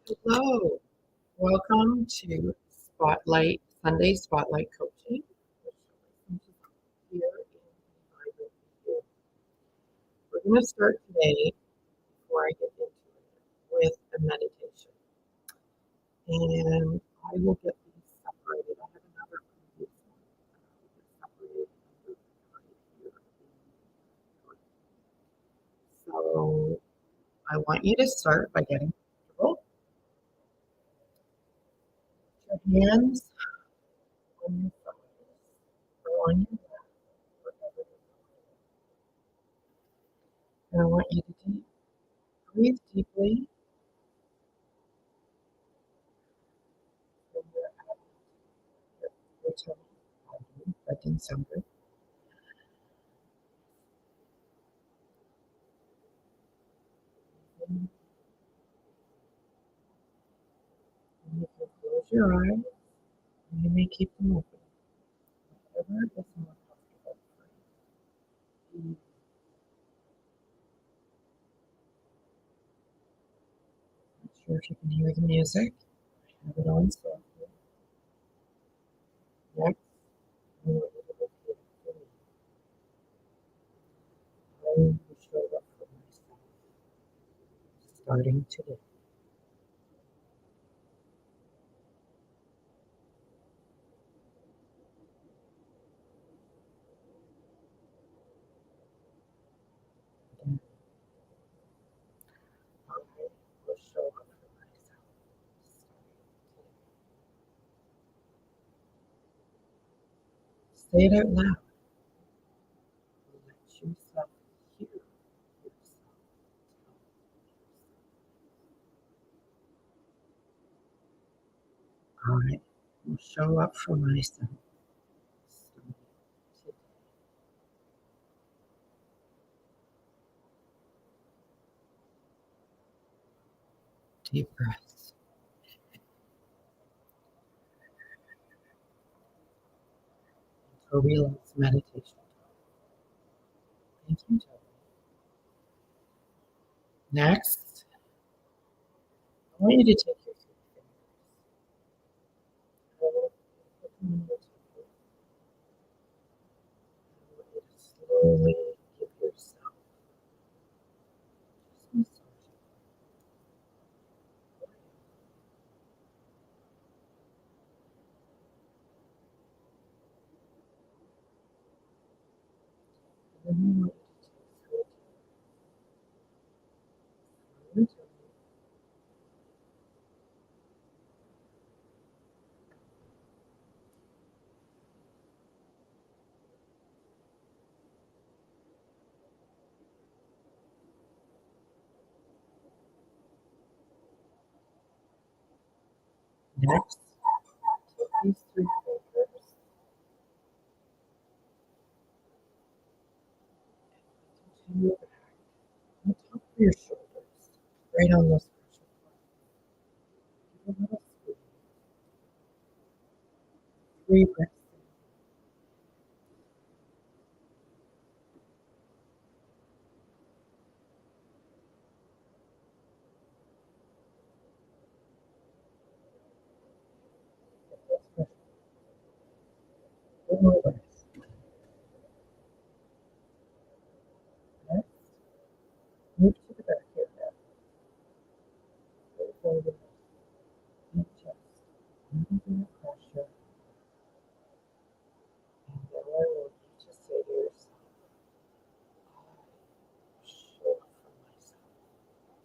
Hello, welcome to Spotlight Sunday Spotlight Coaching. Here in Vibrant View. We're going to start today, before I get into it, with a meditation. And I will get these separated. I have another previous one separated under right here. So I want you to start by getting comfortable. Put your hands on your thighs or on your lap, wherever you're comfortable. And I want you to breathe deeply when you're at your tummy. That didn't sound good. And you can close your eyes, and you may keep them open. Whatever is more comfortable for you. Not sure if you can hear the music. I have it on softly. Next, I want you to repeat for me. I will show up for myself, starting today. Again, I will show up for myself, starting today. Say it out loud. Let yourself hear yourself. I will show up for myself. Starting today. Deep breaths. So relax meditation. Thank you, Joe. Next, I want you to take your 3 fingers. I want you to put them on your temple. I want you to slowly give yourself just massage it. And then I want you to take 3 from your tummy. Next, take these 3 fingers to your back, on the top of your shoulders, right on those pressure points. Give a little squeeze. 3 breaths in. Get those pressure. 4 more breaths. Next, move to the back of your head. Pull forward in chest. Moving pressure. And now I want you to say to yourself, I show up for myself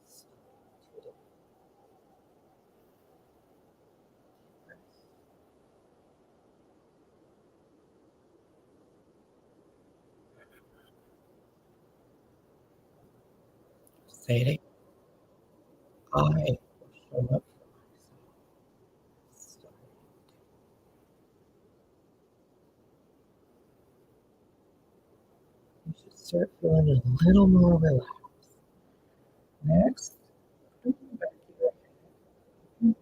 starting today. Say it again. I will show up for myself starting today. You should start feeling a little more relaxed. Next, open the back of your head.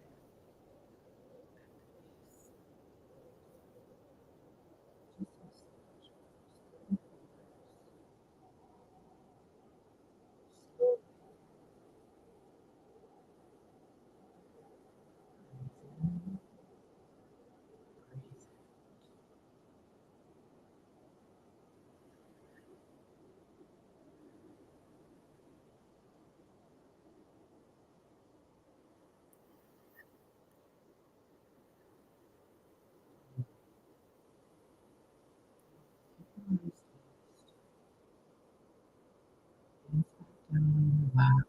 Relax.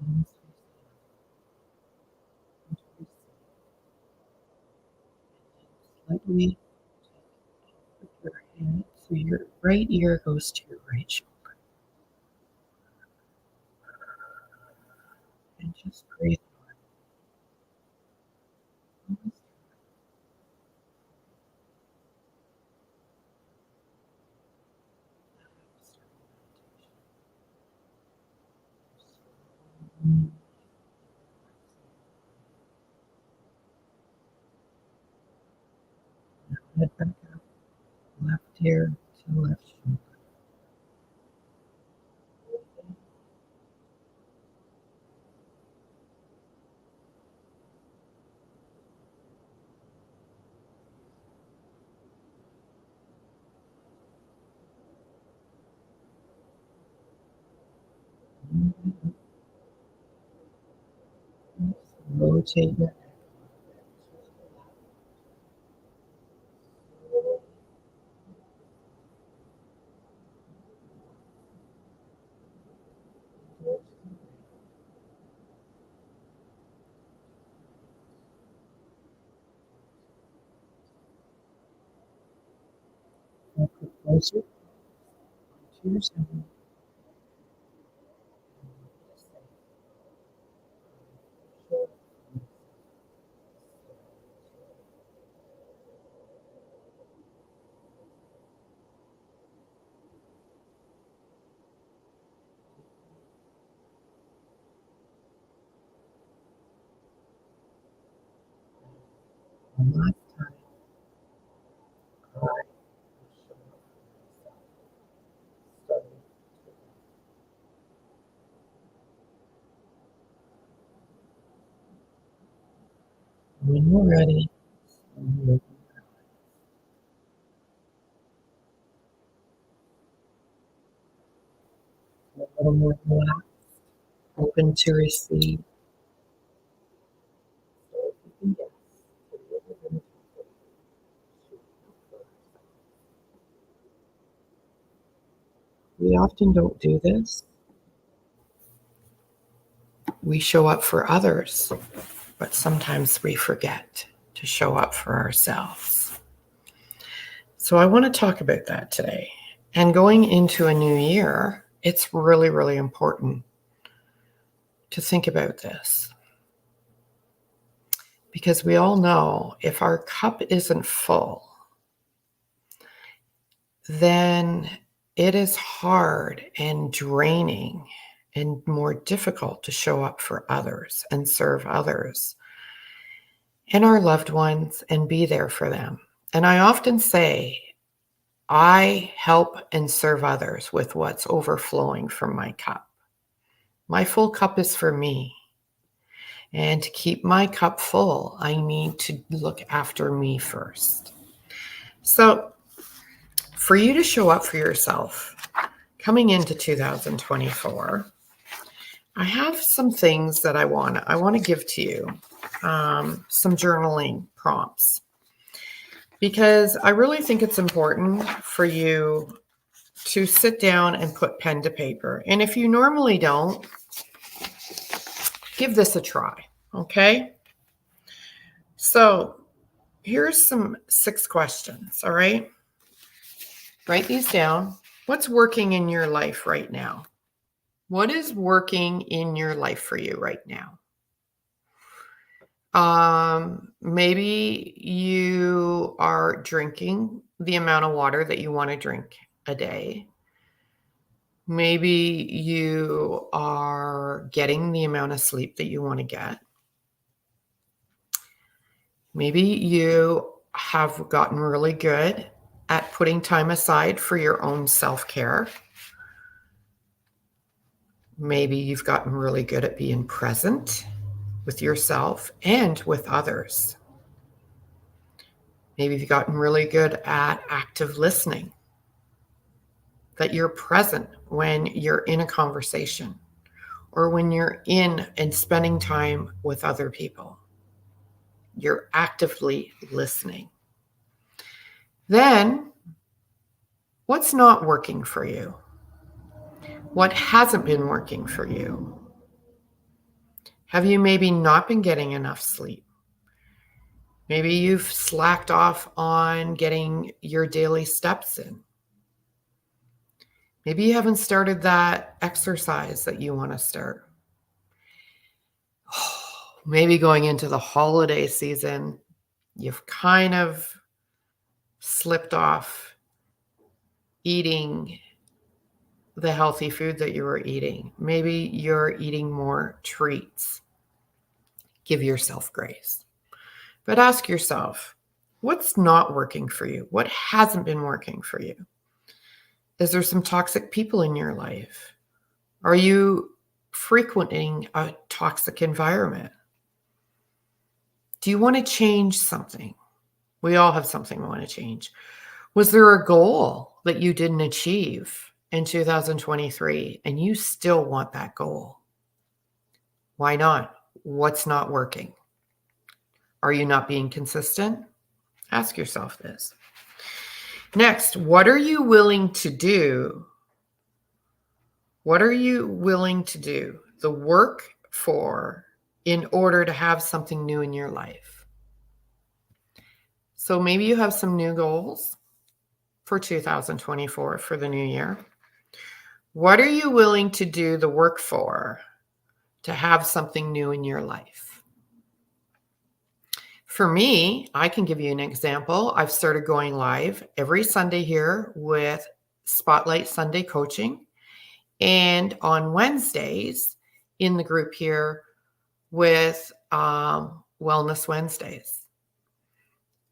Almost slightly with your head. So your right ear goes to your right shoulder. And just breathe on. Head back up. Left ear to left shoulder. Rotate your neck closer to your center. One last time. Right. When you're ready, slowly a little more relaxed, open to receive. So if you can guess, a little bit of we often don't do this. We show up for others, but sometimes we forget to show up for ourselves. So I want to talk about that today. And going into a new year, it's really, really important to think about this. Because we all know if our cup isn't full, then it is hard and draining and more difficult to show up for others and serve others and our loved ones and be there for them. And I often say, I help and serve others with what's overflowing from my cup. My full cup is for me. And to keep my cup full, I need to look after me first. So, for you to show up for yourself coming into 2024, I have some things that I want to give to you, some journaling prompts, because I really think it's important for you to sit down and put pen to paper. And if you normally don't, give this a try, okay? So here's some 6 questions, all right? Write these down. What's working in your life right now? What is working in your life for you right now? Maybe you are drinking the amount of water that you want to drink a day. Maybe you are getting the amount of sleep that you want to get. Maybe you have gotten really good at putting time aside for your own self-care. Maybe you've gotten really good at being present with yourself and with others. Maybe you've gotten really good at active listening, that you're present when you're in a conversation or when you're in and spending time with other people. You're actively listening. Then, what's not working for you? What hasn't been working for you? Have you maybe not been getting enough sleep? Maybe you've slacked off on getting your daily steps in. Maybe you haven't started that exercise that you want to start. Maybe going into the holiday season, you've kind of slipped off eating the healthy food that you were eating. Maybe you're eating more treats. Give yourself grace. But ask yourself, what's not working for you? What hasn't been working for you? Is there some toxic people in your life? Are you frequenting a toxic environment? Do you want to change something? We all have something we want to change. Was there a goal that you didn't achieve in 2023 and you still want that goal? Why not? What's not working? Are you not being consistent? Ask yourself this. Next, what are you willing to do? What are you willing to do the work for in order to have something new in your life? So maybe you have some new goals for 2024 for the new year. What are you willing to do the work for to have something new in your life? For me, I can give you an example. I've started going live every Sunday here with Spotlight Sunday Coaching, and on Wednesdays in the group here with Wellness Wednesdays.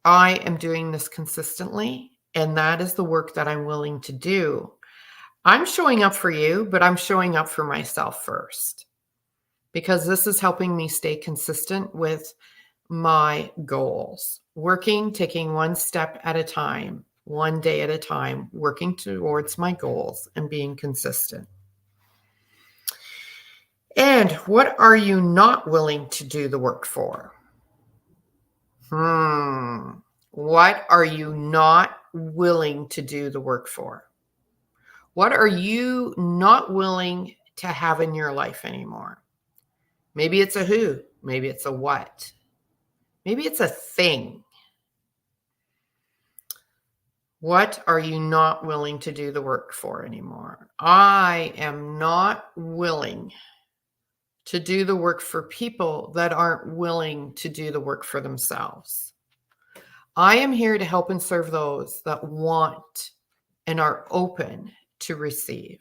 I am doing this consistently, and that is the work that I'm willing to do. I'm showing up for you, but I'm showing up for myself first, because this is helping me stay consistent with my goals, taking one step at a time, one day at a time, working towards my goals and being consistent. And what are you not willing to do the work for? What are you not willing to do the work for? What are you not willing to have in your life anymore? Maybe it's a who, maybe it's a what, maybe it's a thing. What are you not willing to do the work for anymore? I am not willing to do the work for people that aren't willing to do the work for themselves. I am here to help and serve those that want and are open to receive.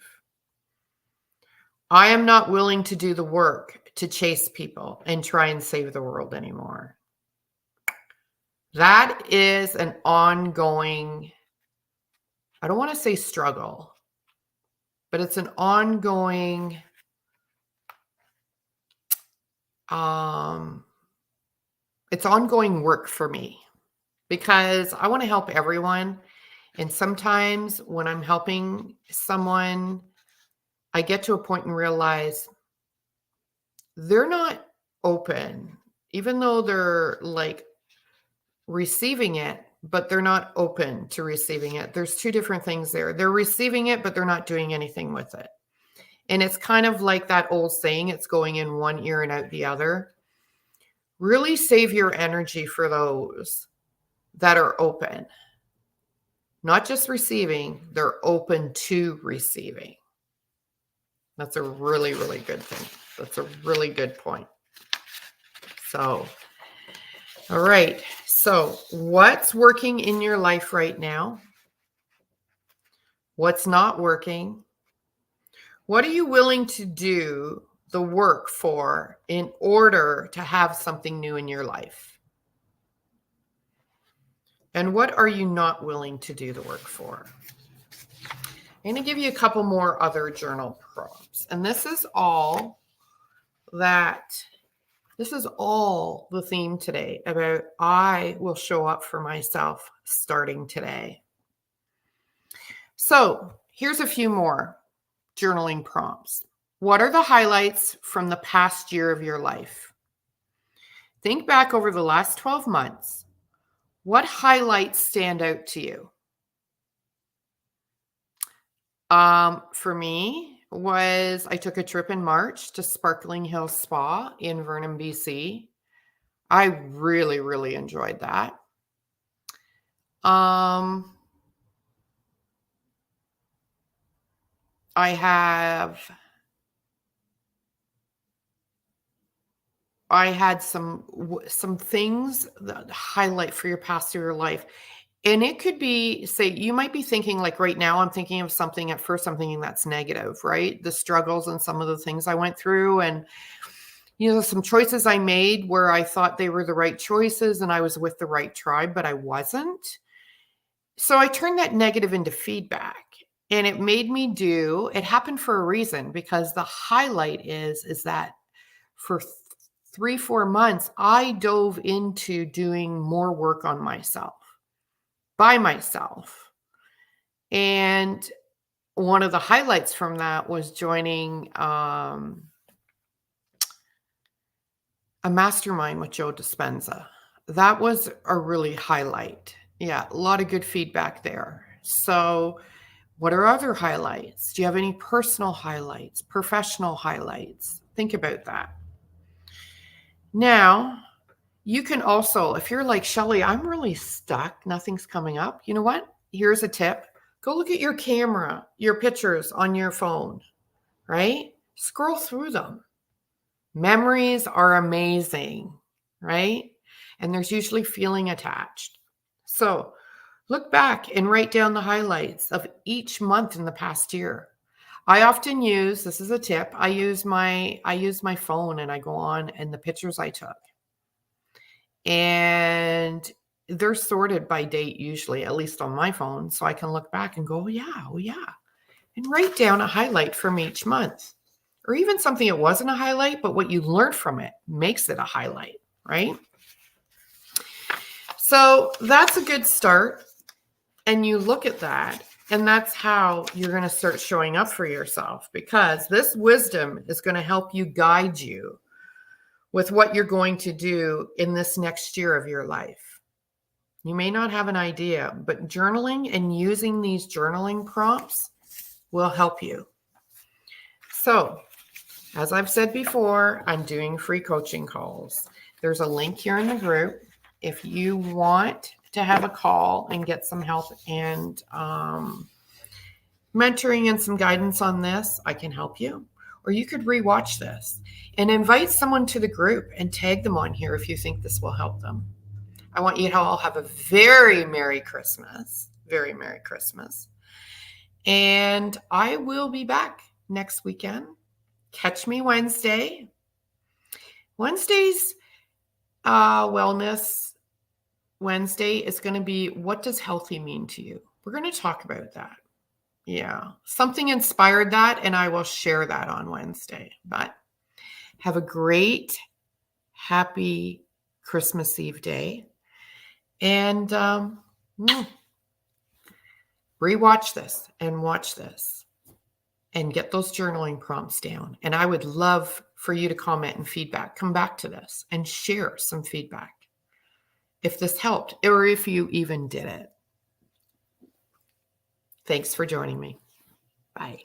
I am not willing to do the work to chase people and try and save the world anymore. That is an ongoing, I don't want to say struggle, but it's an ongoing it's ongoing work for me, because I want to help everyone. And sometimes when I'm helping someone, I get to a point and realize they're not open, even though they're like receiving it, but they're not open to receiving it. There's two different things there. They're receiving it, but they're not doing anything with it. And it's kind of like that old saying, it's going in one ear and out the other. Really save your energy for those that are open, not just receiving, they're open to receiving. That's a really, really good thing. That's a really good point. So, all right. So what's working in your life right now? What's not working? What are you willing to do the work for in order to have something new in your life? And what are you not willing to do the work for? I'm going to give you a couple more other journal prompts. And this is all the theme today about I will show up for myself starting today. So here's a few more journaling prompts. What are the highlights from the past year of your life? Think back over the last 12 months. What highlights stand out to you? For me, was I took a trip in March to Sparkling Hills Spa in Vernon, BC. I really, really enjoyed that. Um, I have I had some things that highlight for your past year life. And it could be, say, you might be thinking like right now, I'm thinking of something at first, I'm thinking that's negative, right? The struggles and some of the things I went through, and some choices I made where I thought they were the right choices and I was with the right tribe, but I wasn't. So I turned that negative into feedback, and it made me it happened for a reason, because the highlight is that for 3-4 months, I dove into doing more work on myself by myself. And one of the highlights from that was joining a mastermind with Joe Dispenza. That was a really highlight. Yeah, a lot of good feedback there. So, what are other highlights? Do you have any personal highlights, professional highlights? Think about that. Now, you can also, if you're like, Shelly, I'm really stuck, nothing's coming up. You know what? Here's a tip. Go look at your camera, your pictures on your phone, right? Scroll through them. Memories are amazing, right? And there's usually feeling attached. So look back and write down the highlights of each month in the past year. I often use, this is a tip, I use my phone, and I go on and the pictures I took. And they're sorted by date usually, at least on my phone, so I can look back and go, oh yeah, and write down a highlight from each month. Or even something that wasn't a highlight, but what you learned from it makes it a highlight, right? So that's a good start. And you look at that, and that's how you're going to start showing up for yourself, because this wisdom is going to help you guide you with what you're going to do in this next year of your life. You may not have an idea, but journaling and using these journaling prompts will help you. So, as I've said before, I'm doing free coaching calls. There's a link here in the group. If you want to have a call and get some help and mentoring and some guidance on this, I can help you. Or you could rewatch this and invite someone to the group and tag them on here if you think this will help them. I want you to all have a very Merry Christmas. Very Merry Christmas. And I will be back next weekend. Catch me Wednesday. Wednesday's Wellness Wednesday is going to be, what does healthy mean to you? We're going to talk about that. Yeah, something inspired that, and I will share that on Wednesday. But have a great, happy Christmas Eve day. And rewatch this and watch this and get those journaling prompts down. And I would love for you to comment and feedback. Come back to this and share some feedback if this helped, or if you even did it. Thanks for joining me. Bye.